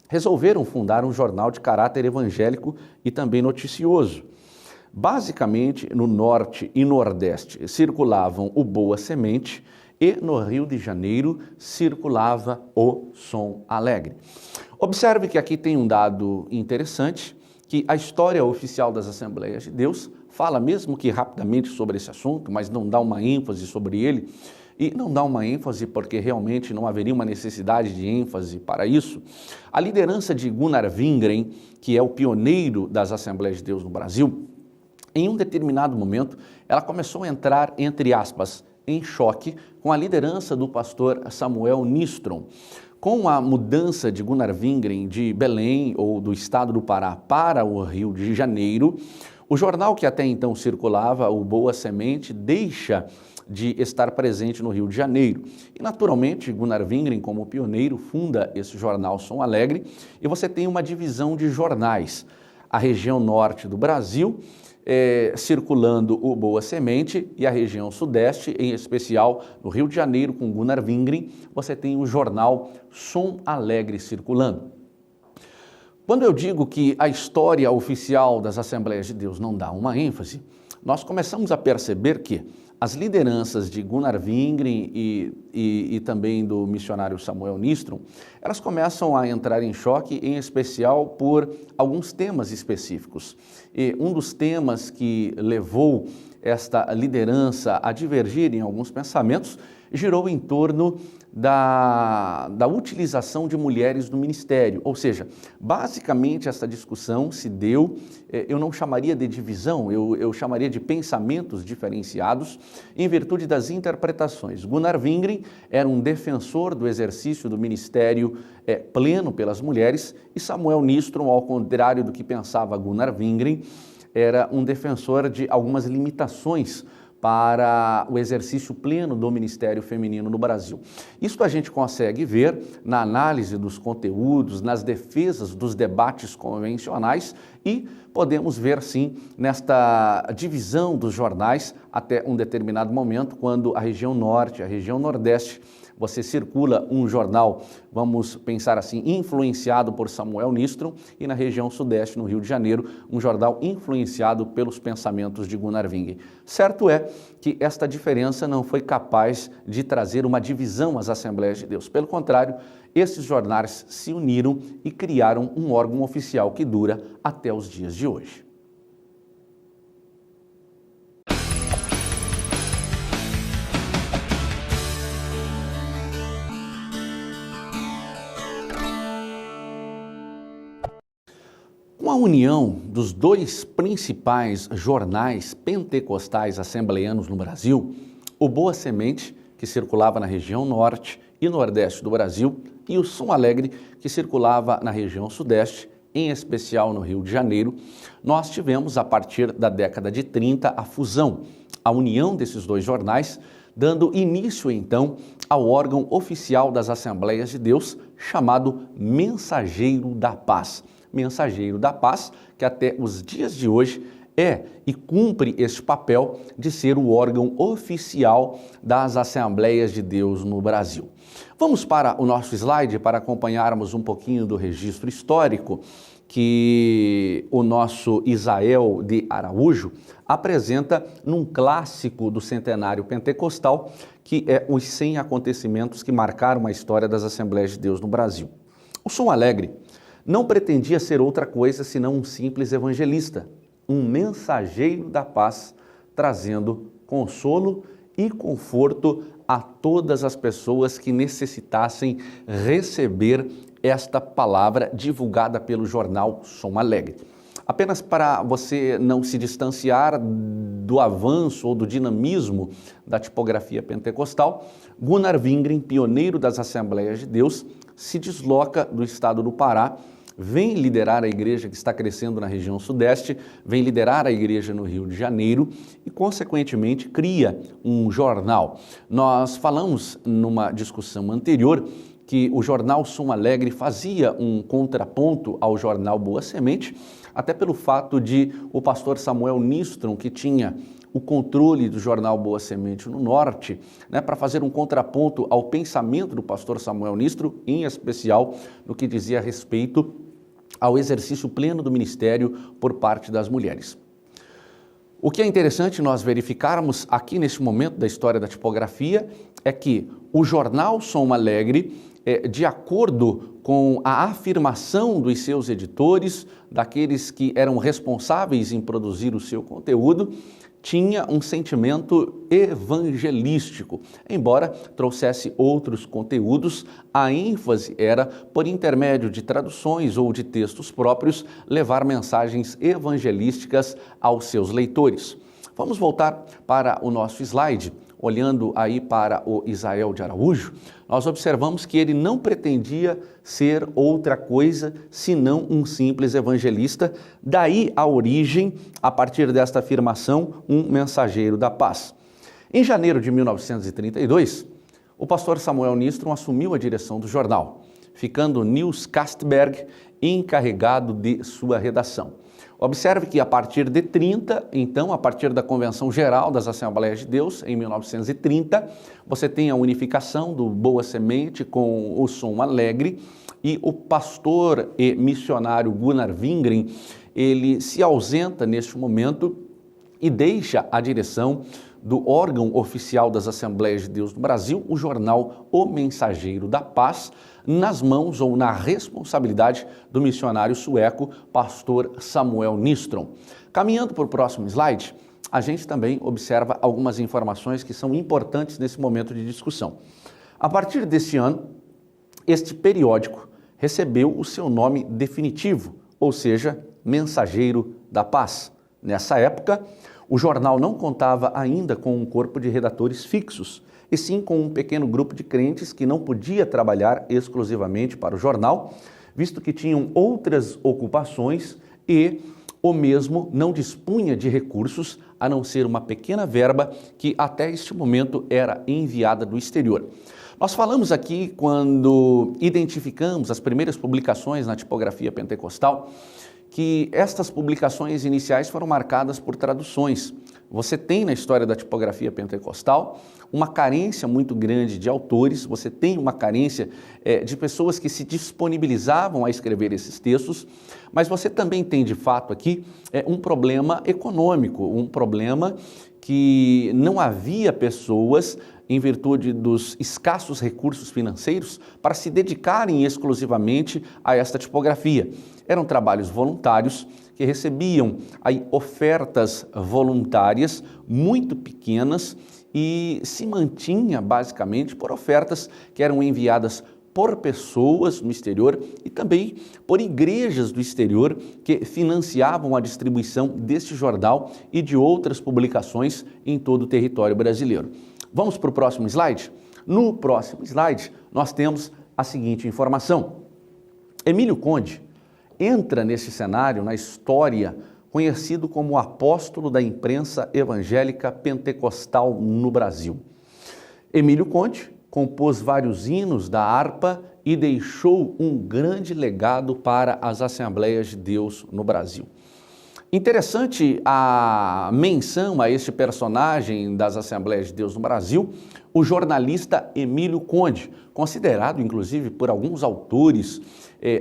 resolveram fundar um jornal de caráter evangélico e também noticioso. Basicamente, no norte e nordeste circulavam o Boa Semente e no Rio de Janeiro circulava o Som Alegre. Observe que aqui tem um dado interessante, que a história oficial das Assembleias de Deus fala mesmo que rapidamente sobre esse assunto, mas não dá uma ênfase sobre ele, e não dá uma ênfase porque realmente não haveria uma necessidade de ênfase para isso. A liderança de Gunnar Wingren, que é o pioneiro das Assembleias de Deus no Brasil, em um determinado momento, ela começou a entrar, entre aspas, em choque com a liderança do pastor Samuel Nistron. Com a mudança de Gunnar Wingren de Belém, ou do estado do Pará, para o Rio de Janeiro, o jornal que até então circulava, o Boa Semente, deixa de estar presente no Rio de Janeiro. E, naturalmente, Gunnar Wingren, como pioneiro, funda esse jornal Som Alegre, e você tem uma divisão de jornais. A região norte do Brasil, circulando o Boa Semente, e a região sudeste, em especial no Rio de Janeiro, com Gunnar Wingren, você tem o jornal Som Alegre circulando. Quando eu digo que a história oficial das Assembleias de Deus não dá uma ênfase, nós começamos a perceber que as lideranças de Gunnar Wingren e também do missionário Samuel Nistron, elas começam a entrar em choque, em especial por alguns temas específicos. E um dos temas que levou esta liderança a divergir em alguns pensamentos girou em torno da utilização de mulheres no ministério. Ou seja, basicamente essa discussão se deu, eu não chamaria de divisão, eu chamaria de pensamentos diferenciados em virtude das interpretações. Gunnar Wingren era um defensor do exercício do ministério pleno pelas mulheres, e Samuel Nistron, ao contrário do que pensava Gunnar Wingren, era um defensor de algumas limitações para o exercício pleno do ministério feminino no Brasil. Isso a gente consegue ver na análise dos conteúdos, nas defesas dos debates convencionais, e podemos ver sim nesta divisão dos jornais até um determinado momento, quando a região norte, a região nordeste, você circula um jornal, vamos pensar assim, influenciado por Samuel Nistron, e na região sudeste, no Rio de Janeiro, um jornal influenciado pelos pensamentos de Gunnar Wingren. Certo é que esta diferença não foi capaz de trazer uma divisão às Assembleias de Deus. Pelo contrário, esses jornais se uniram e criaram um órgão oficial que dura até os dias de hoje. Com a união dos dois principais jornais pentecostais assembleianos no Brasil, o Boa Semente, que circulava na região norte e nordeste do Brasil, e o Som Alegre, que circulava na região sudeste, em especial no Rio de Janeiro, nós tivemos, a partir da década de 30, a fusão, a união desses dois jornais, dando início, então, ao órgão oficial das Assembleias de Deus, chamado Mensageiro da Paz. Mensageiro da Paz, que até os dias de hoje é e cumpre este papel de ser o órgão oficial das Assembleias de Deus no Brasil. Vamos para o nosso slide para acompanharmos um pouquinho do registro histórico que o nosso Isael de Araújo apresenta num clássico do centenário pentecostal, que é os 100 acontecimentos que marcaram a história das Assembleias de Deus no Brasil. O Som Alegre não pretendia ser outra coisa senão um simples evangelista, um mensageiro da paz, trazendo consolo e conforto a todas as pessoas que necessitassem receber esta palavra divulgada pelo jornal Som Alegre. Apenas para você não se distanciar do avanço ou do dinamismo da tipografia pentecostal, Gunnar Wingren, pioneiro das Assembleias de Deus, se desloca do estado do Pará, vem liderar a igreja que está crescendo na região sudeste, vem liderar a igreja no Rio de Janeiro e, consequentemente, cria um jornal. Nós falamos numa discussão anterior que o jornal Som Alegre fazia um contraponto ao jornal Boa Semente, até pelo fato de o pastor Samuel Nistron, que tinha o controle do jornal Boa Semente no norte, para fazer um contraponto ao pensamento do pastor Samuel Nistron, em especial no que dizia a respeito ao exercício pleno do ministério por parte das mulheres. O que é interessante nós verificarmos aqui neste momento da história da tipografia é que o jornal Som Alegre, de acordo com a afirmação dos seus editores, daqueles que eram responsáveis em produzir o seu conteúdo, tinha um sentimento evangelístico. Embora trouxesse outros conteúdos, a ênfase era, por intermédio de traduções ou de textos próprios, levar mensagens evangelísticas aos seus leitores. Vamos voltar para o nosso slide. Olhando aí para o Isael de Araújo, nós observamos que ele não pretendia ser outra coisa senão um simples evangelista, daí a origem, a partir desta afirmação, um mensageiro da paz. Em janeiro de 1932, o pastor Samuel Nistron assumiu a direção do jornal, ficando Nils Castberg encarregado de sua redação. Observe que a partir de 30, então, a partir da Convenção Geral das Assembleias de Deus, em 1930, você tem a unificação do Boa Semente com o Som Alegre e o pastor e missionário Gunnar Wingren, ele se ausenta neste momento e deixa a direção do órgão oficial das Assembleias de Deus do Brasil, o jornal O Mensageiro da Paz, nas mãos ou na responsabilidade do missionário sueco, pastor Samuel Nistron. Caminhando para o próximo slide, a gente também observa algumas informações que são importantes nesse momento de discussão. A partir deste ano, este periódico recebeu o seu nome definitivo, ou seja, Mensageiro da Paz. Nessa época, o jornal não contava ainda com um corpo de redatores fixos, e sim com um pequeno grupo de crentes que não podia trabalhar exclusivamente para o jornal, visto que tinham outras ocupações e o mesmo não dispunha de recursos, a não ser uma pequena verba que até este momento era enviada do exterior. Nós falamos aqui, quando identificamos as primeiras publicações na tipografia pentecostal, que estas publicações iniciais foram marcadas por traduções. Você tem na história da tipografia pentecostal uma carência muito grande de autores, você tem uma carência de pessoas que se disponibilizavam a escrever esses textos, mas você também tem de fato aqui um problema econômico, um problema que não havia pessoas, em virtude dos escassos recursos financeiros, para se dedicarem exclusivamente a esta tipografia. Eram trabalhos voluntários que recebiam aí ofertas voluntárias muito pequenas e se mantinha basicamente por ofertas que eram enviadas por pessoas no exterior e também por igrejas do exterior que financiavam a distribuição deste jornal e de outras publicações em todo o território brasileiro. Vamos para o próximo slide? No próximo slide, nós temos a seguinte informação. Emílio Conde entra nesse cenário, na história, conhecido como o apóstolo da imprensa evangélica pentecostal no Brasil. Emílio Conde compôs vários hinos da harpa e deixou um grande legado para as Assembleias de Deus no Brasil. Interessante a menção a este personagem das Assembleias de Deus no Brasil, o jornalista Emílio Conde, considerado inclusive por alguns autores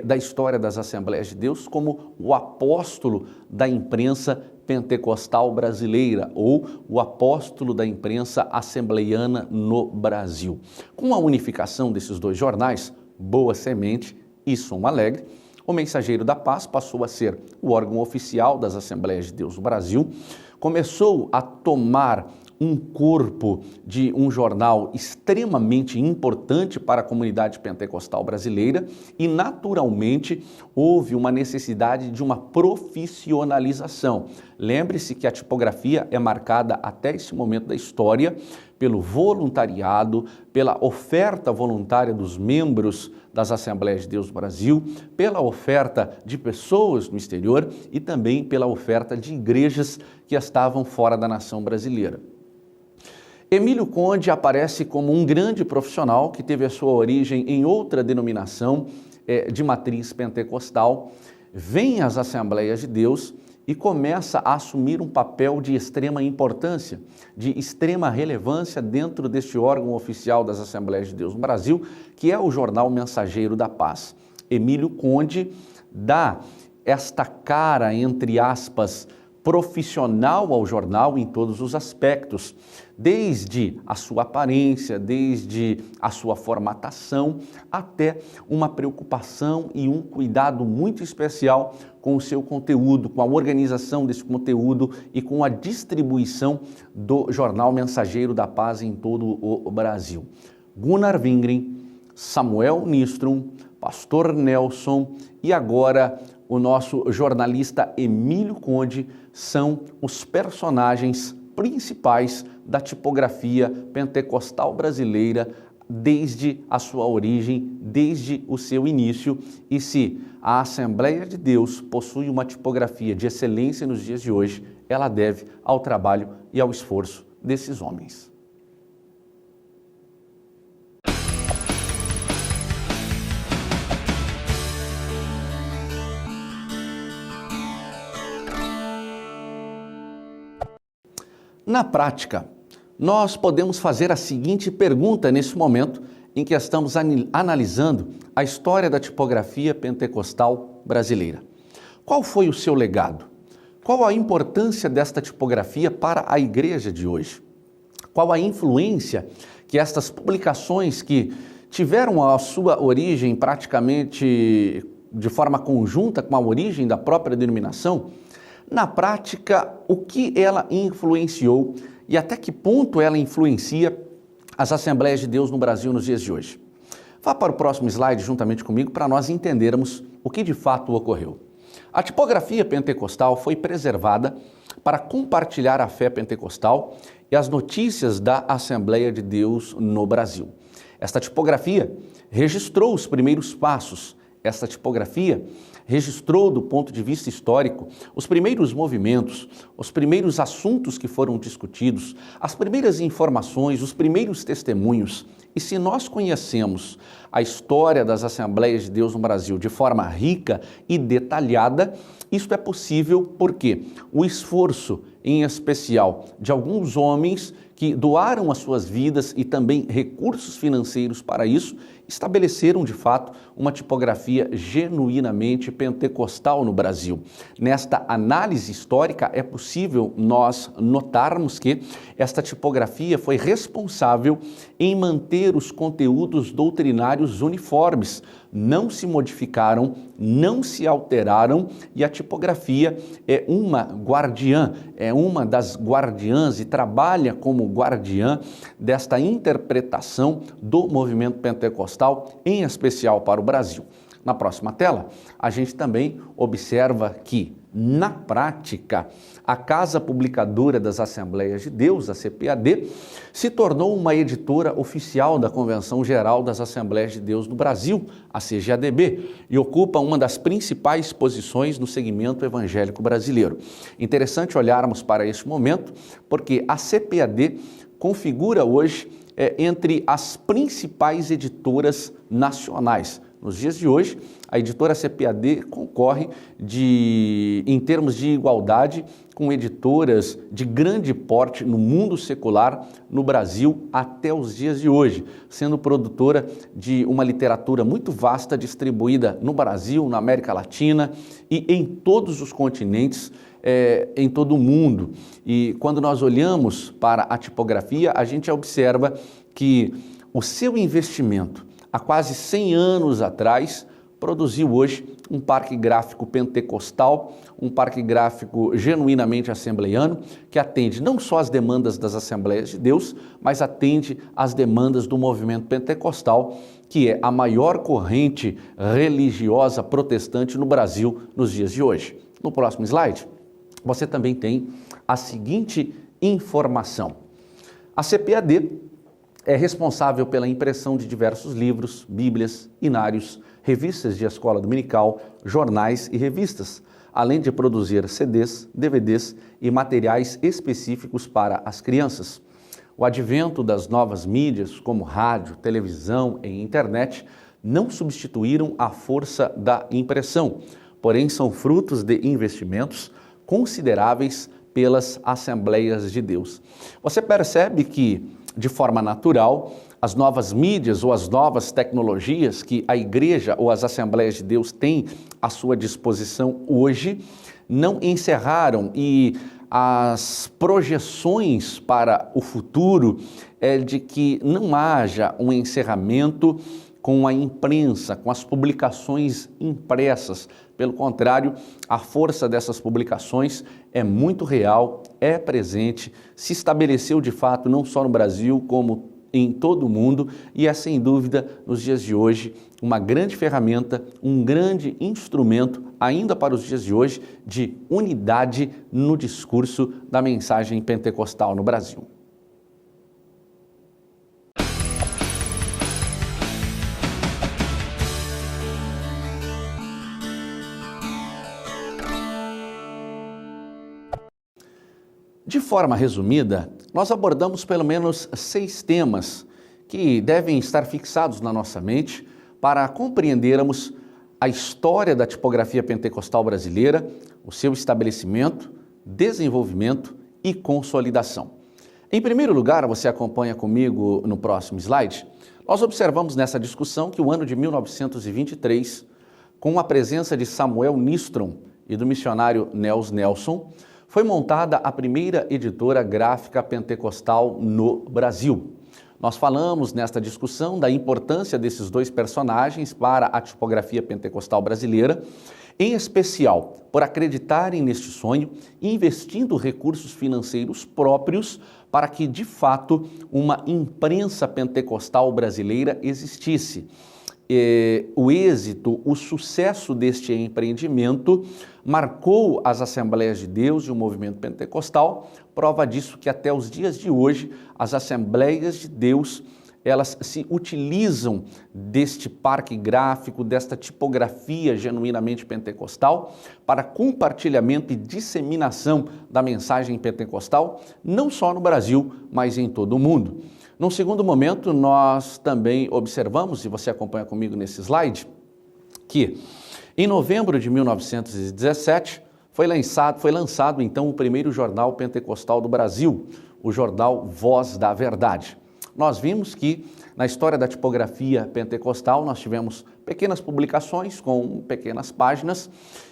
da história das Assembleias de Deus como o apóstolo da imprensa pentecostal brasileira ou o apóstolo da imprensa assembleiana no Brasil. Com a unificação desses dois jornais, Boa Semente e Som Alegre, o Mensageiro da Paz passou a ser o órgão oficial das Assembleias de Deus no Brasil, começou a tomar um corpo de um jornal extremamente importante para a comunidade pentecostal brasileira e, naturalmente, houve uma necessidade de uma profissionalização. Lembre-se que a tipografia é marcada até esse momento da história pelo voluntariado, pela oferta voluntária dos membros das Assembleias de Deus do Brasil, pela oferta de pessoas no exterior e também pela oferta de igrejas que estavam fora da nação brasileira. Emílio Conde aparece como um grande profissional que teve a sua origem em outra denominação de matriz pentecostal, vem às Assembleias de Deus e começa a assumir um papel de extrema importância, de extrema relevância dentro deste órgão oficial das Assembleias de Deus no Brasil, que é o jornal Mensageiro da Paz. Emílio Conde dá esta cara, entre aspas, profissional ao jornal em todos os aspectos, desde a sua aparência, desde a sua formatação, até uma preocupação e um cuidado muito especial com o seu conteúdo, com a organização desse conteúdo e com a distribuição do jornal Mensageiro da Paz em todo o Brasil. Gunnar Wingren, Samuel Nystrom, Pastor Nelson e agora o nosso jornalista Emílio Conde são os personagens principais da tipografia pentecostal brasileira desde a sua origem, desde o seu início. E se a Assembleia de Deus possui uma tipografia de excelência nos dias de hoje, ela deve ao trabalho e ao esforço desses homens. Na prática, nós podemos fazer a seguinte pergunta nesse momento em que estamos analisando a história da tipografia pentecostal brasileira. Qual foi o seu legado? Qual a importância desta tipografia para a igreja de hoje? Qual a influência que estas publicações que tiveram a sua origem praticamente de forma conjunta com a origem da própria denominação, na prática, o que ela influenciou e até que ponto ela influencia as Assembleias de Deus no Brasil nos dias de hoje? Vá para o próximo slide juntamente comigo para nós entendermos o que de fato ocorreu. A tipografia pentecostal foi preservada para compartilhar a fé pentecostal e as notícias da Assembleia de Deus no Brasil. Esta tipografia registrou os primeiros passos. Esta tipografia registrou, do ponto de vista histórico, os primeiros movimentos, os primeiros assuntos que foram discutidos, as primeiras informações, os primeiros testemunhos. E se nós conhecemos a história das Assembleias de Deus no Brasil de forma rica e detalhada, isso é possível porque o esforço, em especial, de alguns homens que doaram as suas vidas e também recursos financeiros para isso, estabeleceram de fato uma tipografia genuinamente pentecostal no Brasil. Nesta análise histórica é possível nós notarmos que esta tipografia foi responsável em manter os conteúdos doutrinários uniformes, não se modificaram, não se alteraram e a tipografia é uma guardiã, é uma das guardiãs e trabalha como guardiã desta interpretação do movimento pentecostal, em especial para o Brasil. Na próxima tela, a gente também observa que, na prática, a Casa Publicadora das Assembleias de Deus, a CPAD, se tornou uma editora oficial da Convenção Geral das Assembleias de Deus do Brasil, a CGADB, e ocupa uma das principais posições no segmento evangélico brasileiro. Interessante olharmos para este momento, porque a CPAD configura hoje entre as principais editoras nacionais. Nos dias de hoje, a editora CPAD concorre em termos de igualdade com editoras de grande porte no mundo secular no Brasil até os dias de hoje, sendo produtora de uma literatura muito vasta distribuída no Brasil, na América Latina e em todos os continentes, em todo o mundo. E quando nós olhamos para a tipografia, a gente observa que o seu investimento há quase 100 anos atrás produziu hoje um parque gráfico pentecostal, um parque gráfico genuinamente assembleiano, que atende não só às demandas das Assembleias de Deus, mas atende às demandas do movimento pentecostal, que é a maior corrente religiosa protestante no Brasil nos dias de hoje. No próximo slide, você também tem a seguinte informação. A CPAD é responsável pela impressão de diversos livros, bíblias, inários, revistas de escola dominical, jornais e revistas, além de produzir CDs, DVDs e materiais específicos para as crianças. O advento das novas mídias, como rádio, televisão e internet, não substituíram a força da impressão, porém são frutos de investimentos consideráveis pelas Assembleias de Deus. Você percebe que, de forma natural, as novas mídias ou as novas tecnologias que a igreja ou as Assembleias de Deus têm à sua disposição hoje não encerraram e as projeções para o futuro é de que não haja um encerramento com a imprensa, com as publicações impressas. Pelo contrário, a força dessas publicações é muito real, é presente, se estabeleceu de fato não só no Brasil, como em todo o mundo e é sem dúvida, nos dias de hoje, uma grande ferramenta, um grande instrumento, ainda para os dias de hoje, de unidade no discurso da mensagem pentecostal no Brasil. De forma resumida, nós abordamos pelo menos 6 temas que devem estar fixados na nossa mente para compreendermos a história da tipografia pentecostal brasileira, o seu estabelecimento, desenvolvimento e consolidação. Em primeiro lugar, você acompanha comigo no próximo slide, nós observamos nessa discussão que o ano de 1923, com a presença de Samuel Nistron e do missionário Nels Nelson, foi montada a primeira editora gráfica pentecostal no Brasil. Nós falamos nesta discussão da importância desses 2 personagens para a tipografia pentecostal brasileira, em especial por acreditarem neste sonho, investindo recursos financeiros próprios para que, de fato, uma imprensa pentecostal brasileira existisse. O êxito, o sucesso deste empreendimento marcou as Assembleias de Deus e o movimento pentecostal. Prova disso que até os dias de hoje as Assembleias de Deus elas se utilizam deste parque gráfico, desta tipografia genuinamente pentecostal para compartilhamento e disseminação da mensagem pentecostal, não só no Brasil, mas em todo o mundo. Num segundo momento, nós também observamos, e você acompanha comigo nesse slide, que em novembro de 1917 foi lançado então o primeiro jornal pentecostal do Brasil, o jornal Voz da Verdade. Nós vimos que na história da tipografia pentecostal nós tivemos pequenas publicações com pequenas páginas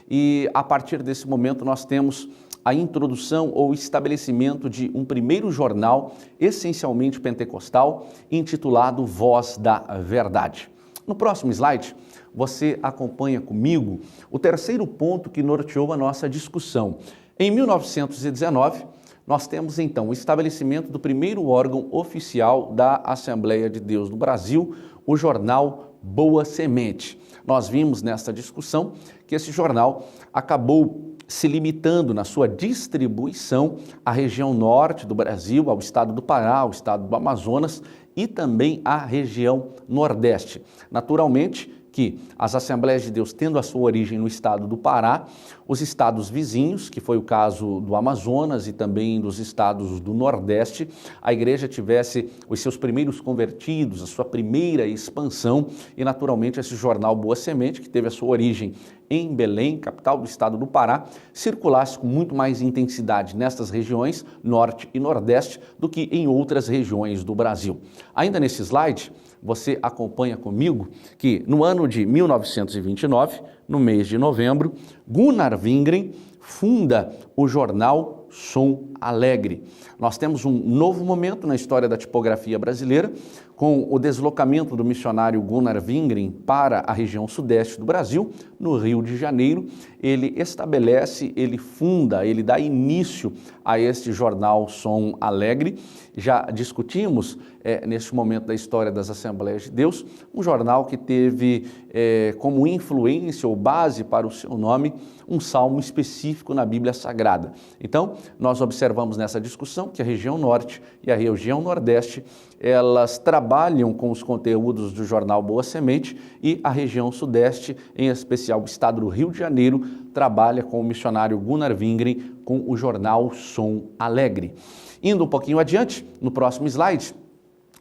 e a partir desse momento nós temos a introdução ou estabelecimento de um primeiro jornal essencialmente pentecostal intitulado Voz da Verdade. No próximo slide, você acompanha comigo o terceiro ponto que norteou a nossa discussão. Em 1919, nós temos então o estabelecimento do primeiro órgão oficial da Assembleia de Deus no Brasil, o jornal Boa Semente. Nós vimos nesta discussão que esse jornal acabou se limitando na sua distribuição à região norte do Brasil, ao estado do Pará, ao estado do Amazonas e também à região nordeste. Naturalmente que as Assembleias de Deus, tendo a sua origem no estado do Pará, os estados vizinhos, que foi o caso do Amazonas e também dos estados do Nordeste, a igreja tivesse os seus primeiros convertidos, a sua primeira expansão e naturalmente esse jornal Boa Semente, que teve a sua origem em Belém, capital do estado do Pará, circulasse com muito mais intensidade nestas regiões, norte e nordeste, do que em outras regiões do Brasil. Ainda nesse slide, você acompanha comigo que no ano de 1929, no mês de novembro, Gunnar Wingren funda o jornal Som Alegre. Nós temos um novo momento na história da tipografia brasileira, com o deslocamento do missionário Gunnar Wingren para a região sudeste do Brasil, no Rio de Janeiro. Ele estabelece, ele funda, ele dá início a este jornal Som Alegre. Já discutimos, neste momento da história das Assembleias de Deus, um jornal que teve como influência ou base para o seu nome um salmo específico na Bíblia Sagrada. Então, nós observamos nessa discussão que a região norte e a região nordeste, elas trabalham com os conteúdos do jornal Boa Semente e a região sudeste, em especial o estado do Rio de Janeiro, trabalha com o missionário Gunnar Wingren com o jornal Som Alegre. Indo um pouquinho adiante, no próximo slide,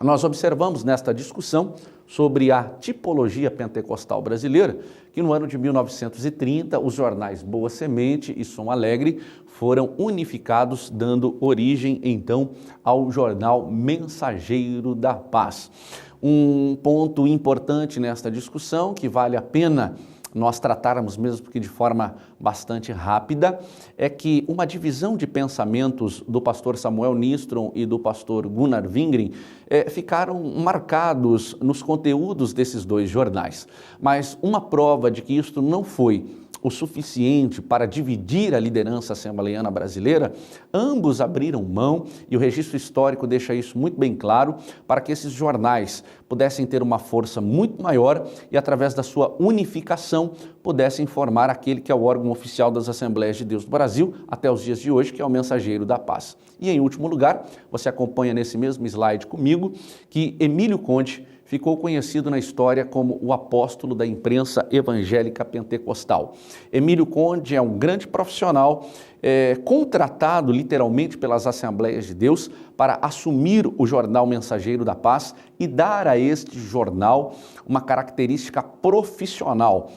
nós observamos nesta discussão sobre a tipologia pentecostal brasileira, que no ano de 1930 os jornais Boa Semente e Som Alegre foram unificados, dando origem então ao jornal Mensageiro da Paz. Um ponto importante nesta discussão que vale a pena nós tratarmos, mesmo que de forma bastante rápida, é que uma divisão de pensamentos do pastor Samuel Nistron e do pastor Gunnar Wingren ficaram marcados nos conteúdos desses dois jornais. Mas uma prova de que isto não foi o suficiente para dividir a liderança assembleiana brasileira, ambos abriram mão, e o registro histórico deixa isso muito bem claro, para que esses jornais pudessem ter uma força muito maior e, através da sua unificação, pudessem formar aquele que é o órgão oficial das Assembleias de Deus do Brasil até os dias de hoje, que é o Mensageiro da Paz. E, em último lugar, você acompanha nesse mesmo slide comigo que Emílio Conde ficou conhecido na história como o apóstolo da imprensa evangélica pentecostal. Emílio Conde é um grande profissional, contratado literalmente pelas Assembleias de Deus para assumir o jornal Mensageiro da Paz e dar a este jornal uma característica profissional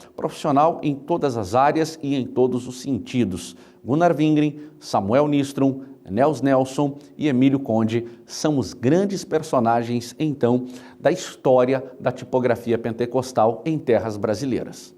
em todas as áreas e em todos os sentidos. Gunnar Wingren, Samuel Nistron, Nels Nelson e Emílio Conde são os grandes personagens, então, da história da tipografia pentecostal em terras brasileiras.